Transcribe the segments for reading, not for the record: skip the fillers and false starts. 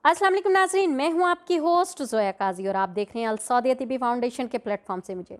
अस्सलाम वालेकुम नाज़रीन, मैं हूं आपकी होस्ट ज़ोया काजी और आप देख रहे हैं अल सौदिया तिबी फाउंडेशन के प्लेटफॉर्म से मुझे।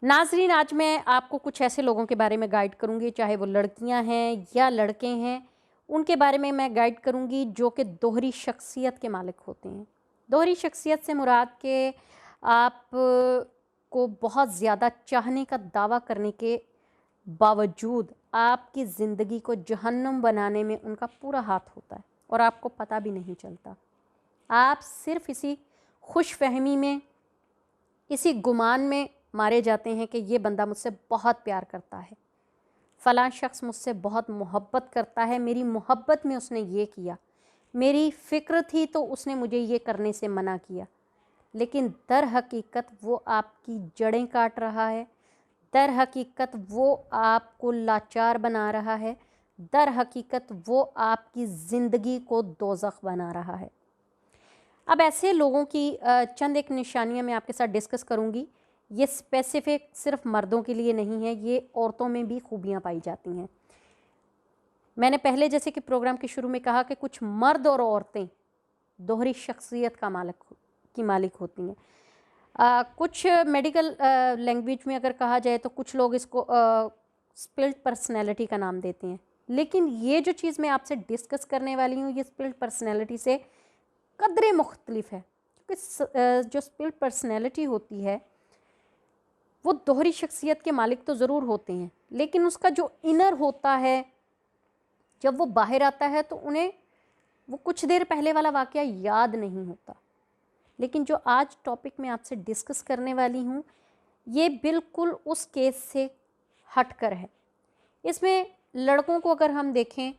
नाज़रीन, आज मैं आपको कुछ ऐसे लोगों के बारे में गाइड करूंगी, चाहे वो लड़कियां हैं या लड़के हैं, उनके बारे में मैं गाइड करूंगी जो कि दोहरी शख्सियत के मालिक होते हैं। दोहरी शख्सियत से मुराद के आप को बहुत ज़्यादा चाहने का दावा करने के बावजूद आपकी ज़िंदगी को जहन्नुम बनाने में उनका पूरा हाथ होता है और आपको पता भी नहीं चलता। आप सिर्फ इसी खुशफहमी में, इसी गुमान में मारे जाते हैं कि ये बंदा मुझसे बहुत प्यार करता है, फ़लाँ शख्स मुझसे बहुत मोहब्बत करता है, मेरी मोहब्बत में उसने ये किया, मेरी फ़िक्र थी तो उसने मुझे ये करने से मना किया। लेकिन दर हकीकत वो आपकी जड़ें काट रहा है, दर हकीकत वो आपको लाचार बना रहा है, दर हकीकत वो आपकी ज़िंदगी को दोज़ख बना रहा है। अब ऐसे लोगों की चंद एक निशानियां मैं आपके साथ डिस्कस करूंगी। ये स्पेसिफिक सिर्फ मर्दों के लिए नहीं है, ये औरतों में भी खूबियां पाई जाती हैं। मैंने पहले जैसे कि प्रोग्राम के शुरू में कहा कि कुछ मर्द और औरतें दोहरी शख्सियत का मालिक होती हैं। कुछ मेडिकल लैंग्वेज में अगर कहा जाए तो कुछ लोग इसको स्पिल्ट पर्सनैलिटी का नाम देते हैं, लेकिन ये जो चीज़ मैं आपसे डिस्कस करने वाली हूँ ये स्पिल्ट पर्सनैलिटी से कदरे मुख्तलिफ है। क्योंकि जो स्पिल्ट पर्सनैलिटी होती है वो दोहरी शख्सियत के मालिक तो ज़रूर होते हैं, लेकिन उसका जो इनर होता है जब वो बाहर आता है तो उन्हें वो कुछ देर पहले वाला वाक़या याद नहीं होता। लेकिन जो आज टॉपिक मैं आपसे डिस्कस करने वाली हूँ ये बिल्कुल उस केस से हटकर है। इसमें लड़कों को अगर हम देखें,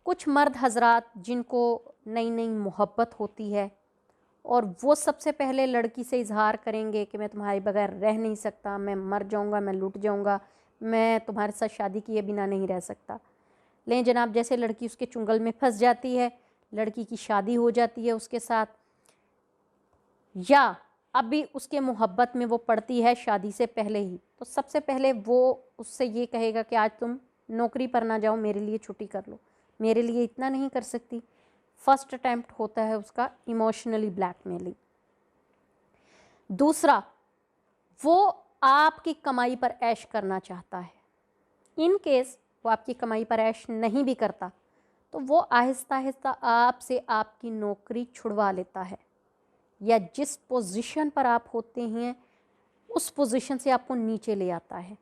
कुछ मर्द हजरात जिनको नई नई मोहब्बत होती है और वो सबसे पहले लड़की से इजहार करेंगे कि मैं तुम्हारे बगैर रह नहीं सकता, मैं मर जाऊंगा, मैं लूट जाऊंगा, मैं तुम्हारे साथ शादी किए बिना नहीं रह सकता। लेकिन जनाब जैसे लड़की उसके चुंगल में फंस जाती है, लड़की की शादी हो जाती है उसके साथ, या अभी उसके मोहब्बत में वो पड़ती है शादी से पहले ही, तो सबसे पहले वो उससे ये कहेगा कि आज तुम नौकरी पर ना जाओ, मेरे लिए छुट्टी कर लो, मेरे लिए इतना नहीं कर सकती। फर्स्ट अटैम्प्ट होता है उसका इमोशनली ब्लैकमेलिंग। दूसरा, वो आपकी कमाई पर ऐश करना चाहता है। इन केस वो आपकी कमाई पर ऐश नहीं भी करता तो वो आहिस्ता आहिस्ता आपसे आपकी नौकरी छुड़वा लेता है, या जिस पोजीशन पर आप होते हैं उस पोजीशन से आपको नीचे ले आता है।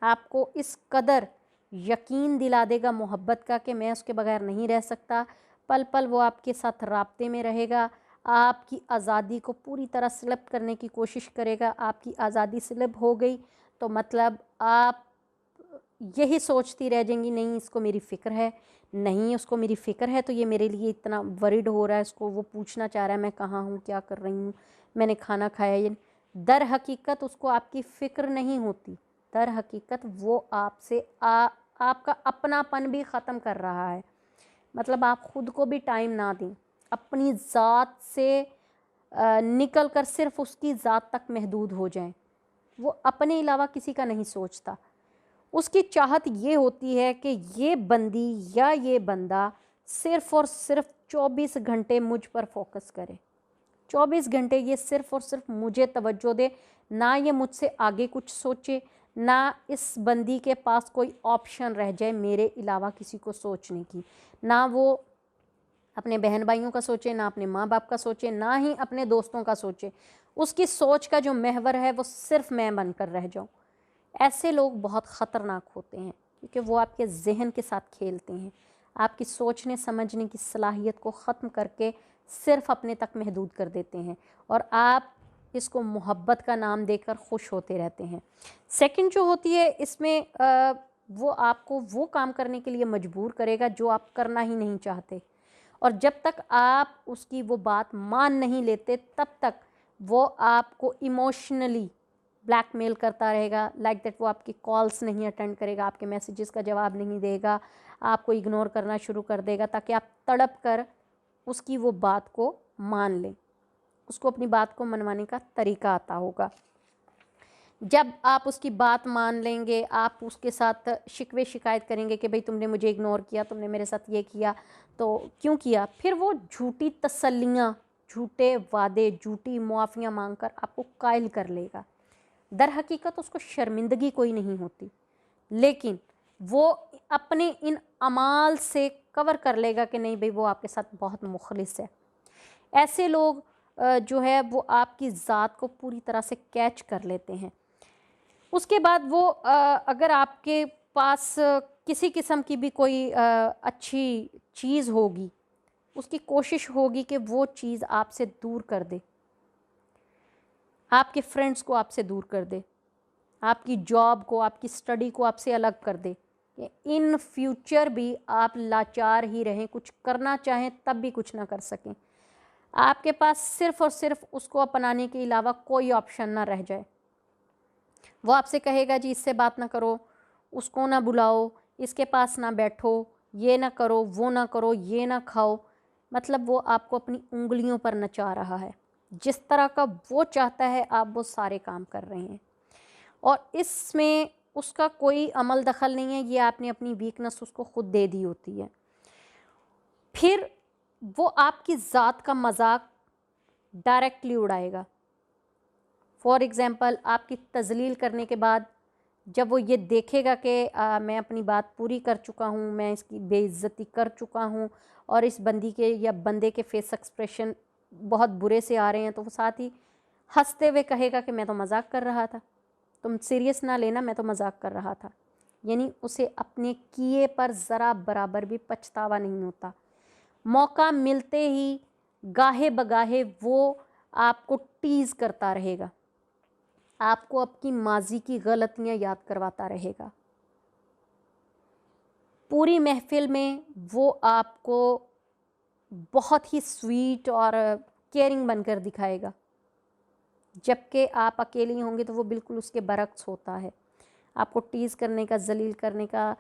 आपको इस कदर यकीन दिला देगा मोहब्बत का कि मैं उसके बगैर नहीं रह सकता, पल पल वो आपके साथ राब्ते में रहेगा, आपकी आज़ादी को पूरी तरह स्लिप करने की कोशिश करेगा। आपकी आज़ादी स्लिप हो गई तो मतलब आप यही सोचती रह जाएंगी, नहीं इसको मेरी फ़िक्र है, नहीं उसको मेरी फ़िक्र है तो ये मेरे लिए इतना वरीड हो रहा है, इसको वो पूछना चाह रहा है मैं कहाँ हूँ, क्या कर रही हूँ, मैंने खाना खाया या नहीं। दर हकीकत उसको आपकी फ़िक्र नहीं होती, दर हकीकत वो आपसे आपका अपनापन भी ख़त्म कर रहा है। मतलब आप ख़ुद को भी टाइम ना दें, अपनी ज़ात से निकल कर सिर्फ उसकी ज़ात तक महदूद हो जाएं। वो अपने अलावा किसी का नहीं सोचता। उसकी चाहत ये होती है कि ये बंदी या ये बंदा सिर्फ़ और सिर्फ 24 घंटे मुझ पर फोकस करे, 24 घंटे ये सिर्फ़ और सिर्फ मुझे तवज्जो दे, ना ये मुझसे आगे कुछ सोचे, ना इस बंदी के पास कोई ऑप्शन रह जाए मेरे अलावा किसी को सोचने की। ना वो अपने बहन भाइयों का सोचे, ना अपने माँ बाप का सोचे, ना ही अपने दोस्तों का सोचे। उसकी सोच का जो महवर है वो सिर्फ मैं बनकर रह जाऊँ। ऐसे लोग बहुत ख़तरनाक होते हैं क्योंकि वो आपके जहन के साथ खेलते हैं, आपकी सोचने समझने की सलाहियत को ख़त्म करके सिर्फ अपने तक महदूद कर देते हैं और आप इसको मोहब्बत का नाम देकर खुश होते रहते हैं। सेकंड जो होती है इसमें वो आपको वो काम करने के लिए मजबूर करेगा जो आप करना ही नहीं चाहते, और जब तक आप उसकी वो बात मान नहीं लेते तब तक वो आपको इमोशनली ब्लैकमेल करता रहेगा। लाइक दैट वो आपकी कॉल्स नहीं अटेंड करेगा, आपके मैसेजेस का जवाब नहीं देगा, आपको इग्नोर करना शुरू कर देगा ताकि आप तड़प कर उसकी वो बात को मान लें। उसको अपनी बात को मनवाने का तरीका आता होगा। जब आप उसकी बात मान लेंगे, आप उसके साथ शिकवे शिकायत करेंगे कि भाई तुमने मुझे इग्नोर किया, तुमने मेरे साथ ये किया, तो क्यों किया, फिर वो झूठी तसल्लियाँ, झूठे वादे, झूठी मुआफ़ियाँ मांगकर आपको कायल कर लेगा। दर हकीकत उसको शर्मिंदगी कोई नहीं होती, लेकिन वो अपने इन अमाल से कवर कर लेगा कि नहीं भाई वो आपके साथ बहुत मुखलिस है। ऐसे लोग जो है वो आपकी ज़ात को पूरी तरह से कैच कर लेते हैं। उसके बाद वो अगर आपके पास किसी किस्म की भी कोई अच्छी चीज़ होगी, उसकी कोशिश होगी कि वो चीज़ आपसे दूर कर दे, आपके फ्रेंड्स को आपसे दूर कर दे, आपकी जॉब को, आपकी स्टडी को आपसे अलग कर दे, कि इन फ्यूचर भी आप लाचार ही रहें, कुछ करना चाहें तब भी कुछ ना कर सकें, आपके पास सिर्फ़ और सिर्फ उसको अपनाने के अलावा कोई ऑप्शन ना रह जाए। वो आपसे कहेगा जी इससे बात ना करो, उसको ना बुलाओ, इसके पास ना बैठो, ये ना करो, वो ना करो, ये ना खाओ, मतलब वो आपको अपनी उँगलियों पर नचा रहा है। जिस तरह का वो चाहता है आप वो सारे काम कर रहे हैं, और इसमें उसका कोई अमल दखल नहीं है, ये आपने अपनी वीकनेस उसको खुद दे दी होती है। फिर वो आपकी ज़ात का मजाक डायरेक्टली उड़ाएगा। फॉर एग्ज़ाम्पल, आपकी तज़लील करने के बाद जब वो ये देखेगा कि मैं अपनी बात पूरी कर चुका हूँ, मैं इसकी बेइज्जती कर चुका हूँ, और इस बंदी के या बंदे के फेस एक्सप्रेशन बहुत बुरे से आ रहे हैं, तो वो साथ ही हंसते हुए कहेगा कि मैं तो मजाक कर रहा था, तुम सीरियस ना लेना, मैं तो मजाक कर रहा था। यानी उसे अपने किए पर ज़रा बराबर भी पछतावा नहीं होता। मौका मिलते ही गाहे बगाहे वो आपको टीज़ करता रहेगा, आपको आपकी माजी की गलतियां याद करवाता रहेगा। पूरी महफिल में वो आपको बहुत ही स्वीट और केयरिंग बनकर दिखाएगा, जबकि आप अकेली होंगे तो वो बिल्कुल उसके बरक्स होता है। आपको टीज़ करने का, जलील करने का,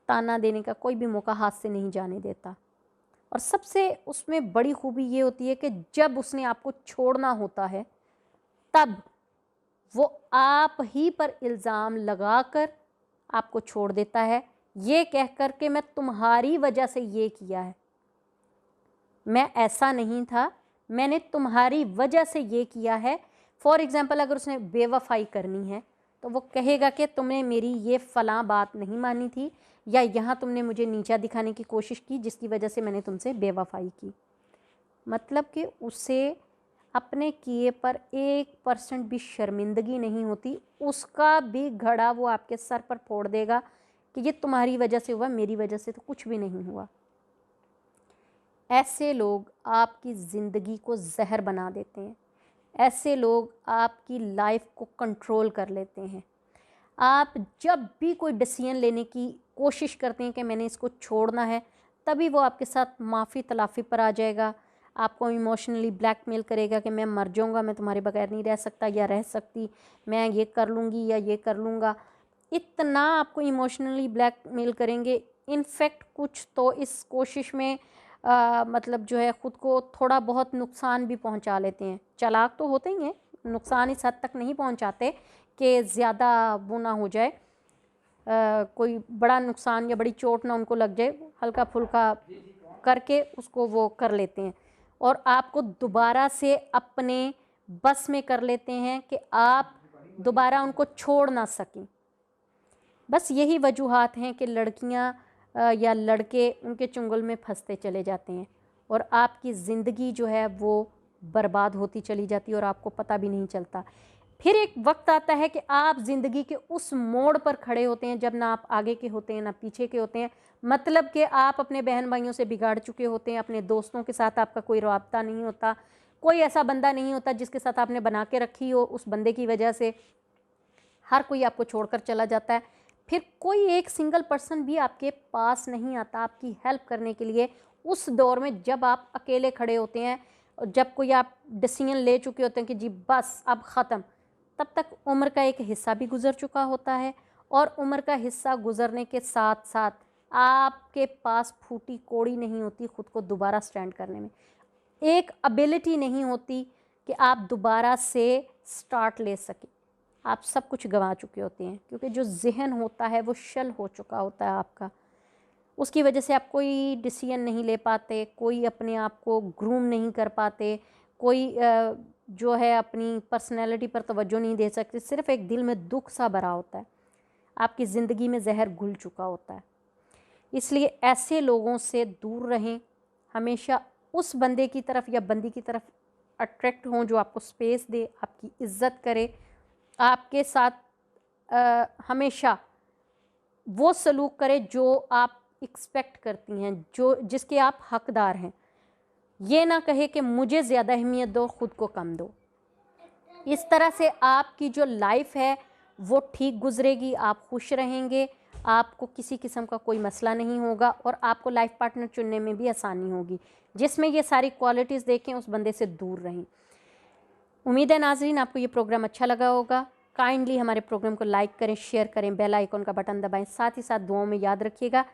ताना देने का कोई भी मौका हाथ से नहीं जाने देता। और सबसे उसमें बड़ी खूबी ये होती है कि जब उसने आपको छोड़ना होता है, तब वो आप ही पर इल्ज़ाम लगाकर आपको छोड़ देता है, ये कहकर के मैं तुम्हारी वजह से ये किया है, मैं ऐसा नहीं था, मैंने तुम्हारी वजह से ये किया है। फॉर एग्ज़ाम्पल, अगर उसने बेवफ़ाई करनी है तो वो कहेगा कि तुमने मेरी ये फ़लाँ बात नहीं मानी थी, या यहाँ तुमने मुझे नीचा दिखाने की कोशिश की जिसकी वजह से मैंने तुमसे बेवफ़ाई की। मतलब कि उसे अपने किए पर 1% भी शर्मिंदगी नहीं होती, उसका भी घड़ा वो आपके सर पर फोड़ देगा कि ये तुम्हारी वजह से हुआ, मेरी वजह से तो कुछ भी नहीं हुआ। ऐसे लोग आपकी ज़िंदगी को ज़हर बना देते हैं, ऐसे लोग आपकी लाइफ को कंट्रोल कर लेते हैं। आप जब भी कोई डिसीजन लेने की कोशिश करते हैं कि मैंने इसको छोड़ना है, तभी वो आपके साथ माफ़ी तलाफ़ी पर आ जाएगा, आपको इमोशनली ब्लैकमेल करेगा कि मैं मर जाऊंगा, मैं तुम्हारे बगैर नहीं रह सकता या रह सकती, मैं ये कर लूँगी या ये कर लूँगा। इतना आपको इमोशनली ब्लैकमेल करेंगे। इनफैक्ट कुछ तो इस कोशिश में मतलब जो है ख़ुद को थोड़ा बहुत नुकसान भी पहुंचा लेते हैं। चालाक तो होते ही हैं, नुकसान इस हद तक नहीं पहुंचाते कि ज़्यादा वो ना हो जाए, कोई बड़ा नुकसान या बड़ी चोट ना उनको लग जाए, हल्का फुल्का करके उसको वो कर लेते हैं, और आपको दोबारा से अपने बस में कर लेते हैं कि आप दोबारा उनको छोड़ ना सकें। बस यही वजूहात हैं कि लड़कियां या लड़के उनके चुंगल में फंसते चले जाते हैं, और आपकी ज़िंदगी जो है वो बर्बाद होती चली जाती है और आपको पता भी नहीं चलता। फिर एक वक्त आता है कि आप ज़िंदगी के उस मोड़ पर खड़े होते हैं जब ना आप आगे के होते हैं ना पीछे के होते हैं, मतलब कि आप अपने बहन भाइयों से बिगाड़ चुके होते हैं, अपने दोस्तों के साथ आपका कोई राब्ता नहीं होता, कोई ऐसा बंदा नहीं होता जिसके साथ आपने बना के रखी हो, उस बंदे की वजह से हर कोई आपको छोड़कर चला जाता है। फिर कोई एक सिंगल पर्सन भी आपके पास नहीं आता आपकी हेल्प करने के लिए उस दौर में जब आप अकेले खड़े होते हैं, और जब कोई आप डिसीजन ले चुके होते हैं कि जी बस अब ख़त्म, तब तक उम्र का एक हिस्सा भी गुजर चुका होता है, और उम्र का हिस्सा गुजरने के साथ साथ आपके पास फूटी कोड़ी नहीं होती खुद को दोबारा स्टैंड करने में, एक एबिलिटी नहीं होती कि आप दोबारा से स्टार्ट ले सकें। आप सब कुछ गंवा चुके होते हैं, क्योंकि जो ज़हन होता है वो शल हो चुका होता है आपका। उसकी वजह से आप कोई डिसीजन नहीं ले पाते, कोई अपने आप को ग्रूम नहीं कर पाते, कोई जो है अपनी पर्सनैलिटी पर तवज्जो नहीं दे सकते, सिर्फ़ एक दिल में दुख सा भरा होता है, आपकी ज़िंदगी में जहर घुल चुका होता है। इसलिए ऐसे लोगों से दूर रहें, हमेशा उस बंदे की तरफ या बंदी की तरफ अट्रैक्ट हों जो आपको स्पेस दे, आपकी इज़्ज़त करे, आपके साथ हमेशा वो सलूक करे जो आप एक्सपेक्ट करती हैं, जो जिसके आप हकदार हैं। ये ना कहे कि मुझे ज़्यादा अहमियत दो, ख़ुद को कम दो। इस तरह से आपकी जो लाइफ है वो ठीक गुजरेगी, आप खुश रहेंगे, आपको किसी किस्म का कोई मसला नहीं होगा और आपको लाइफ पार्टनर चुनने में भी आसानी होगी, जिसमें ये सारी क्वालिटीज़ देखें, उस बंदे से दूर रहें। उम्मीद है नाज़रीन आपको ये प्रोग्राम अच्छा लगा होगा। काइंडली हमारे प्रोग्राम को लाइक करें, शेयर करें, बेल आइकन का बटन दबाएं, साथ ही साथ दुआओं में याद रखिएगा।